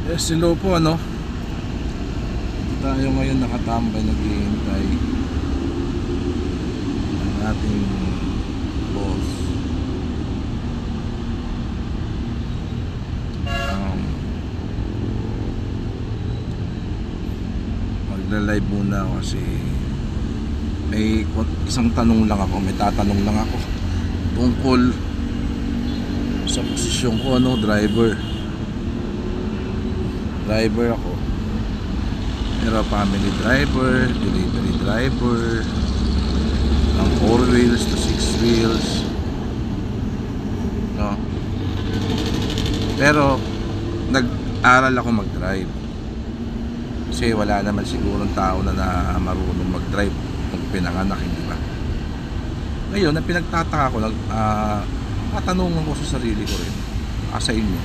Yes, hello po ano. Tayo ngayon nakatambay naghihintay ng ating boss. Um, Magla-live muna ako kasi may isang tanong lang ako, may tatanong lang ako tungkol sa posisyon ko, ano, driver ako, pero family driver, delivery driver, ng 4 wheels to 6 wheels, no? Pero nag-aral ako mag-drive kasi wala naman sigurong tao na marunong mag-drive nung pinanganak, hindi ba? Ngayon, ang pinagtataka ko, tatanungan ko sa sarili ko rin, sa inyo,